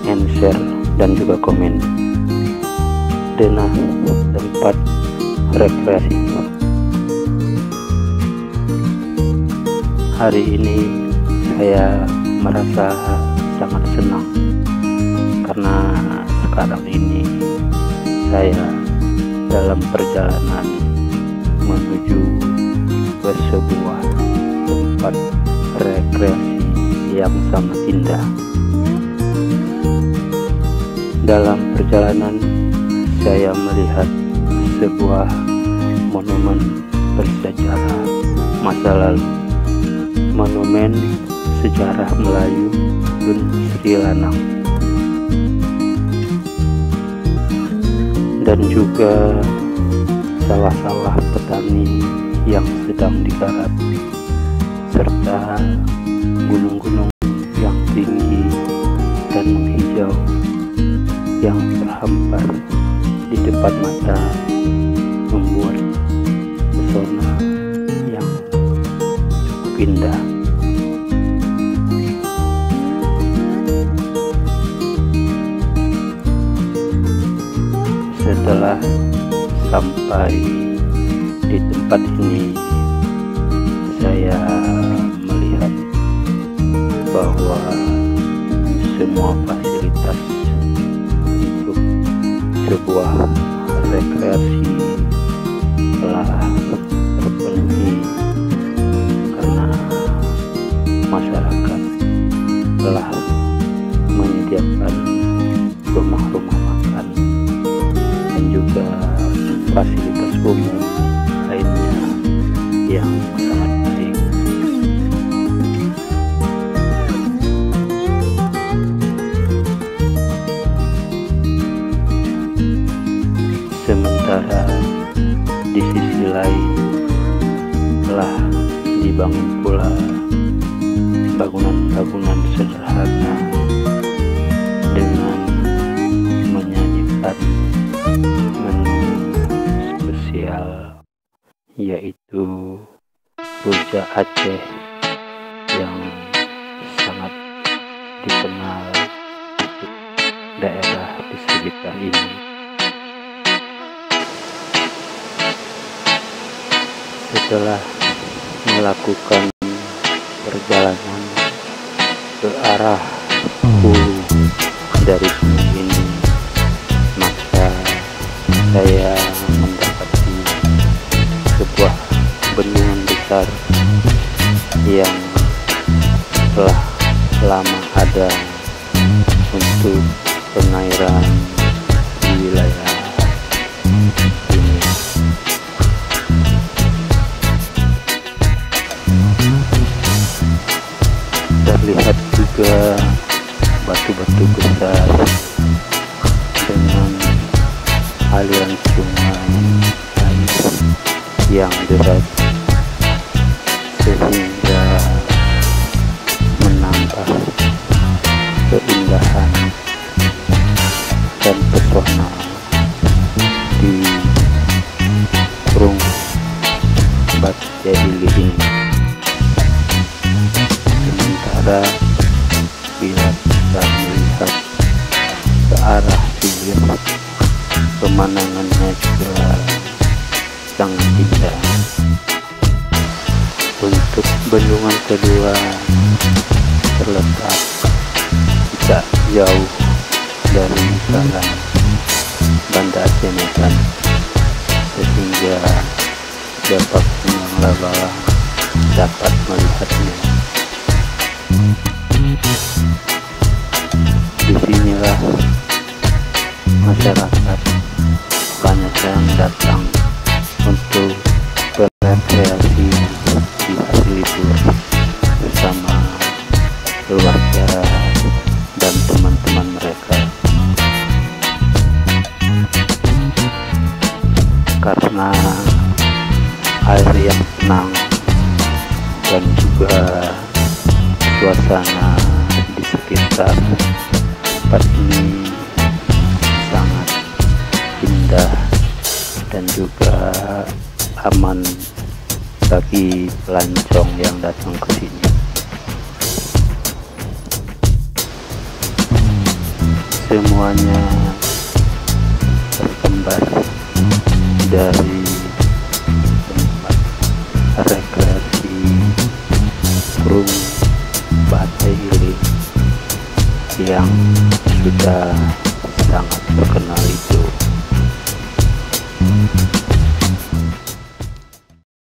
and share dan juga komen. Denah tempat rekreasi. Hari ini saya merasa sangat senang karena sekarang ini saya dalam perjalanan menuju ke sebuah tempat rekreasi yang sangat indah. Dalam perjalanan saya melihat sebuah monumen bersejarah masa lalu, monumen sejarah Melayu Dun Sri Lanang, dan juga sawah-sawah petani yang sedang digarap, serta gunung-gunung yang tinggi dan menghijau yang terhampar di depan mata, membuat pesona yang cukup indah. Setelah sampai di tempat ini, saya melihat bahwa semua fasilitas untuk sebuah rekreasi telah terpenuhi, karena masyarakat telah menyediakan rumah-rumah makan dan juga fasilitas umum lainnya yang sangat baik. Sementara di sisi lain telah dibangun pula bangunan-bangunan sederhana dengan menyajikan menu spesial, yaitu rujak Aceh yang sangat dikenal untuk daerah di sekitar ini. Setelah melakukan perjalanan ke arah hulu dari sungai ini, maka saya mendapati sebuah bendungan besar yang telah lama ada untuk pengairan di wilayah ini. Terlihat juga batu-batu besar dengan aliran sungai air yang deras, sehingga menambah keindahan dan pesona di Rung Batu Jahili ini. Sementara bila kita melihat ke arah hilir, pemandangannya juga sangat indah. Untuk bendungan kedua terletak tidak jauh dari jalan Banda Aceh Medan, sehingga siapapun yang lewat dapat melihatnya. Disinilah masyarakat banyak yang datang untuk berrekreasi di hari libur bersama keluarga dan teman-teman mereka, karena air yang tenang dan juga suasana di sekitar tempat ini sangat indah dan juga aman bagi pelancong yang datang ke sini. semuanya berkembar dari tempat rekreasi burung batai ilir yang sudah sangat terkenal itu.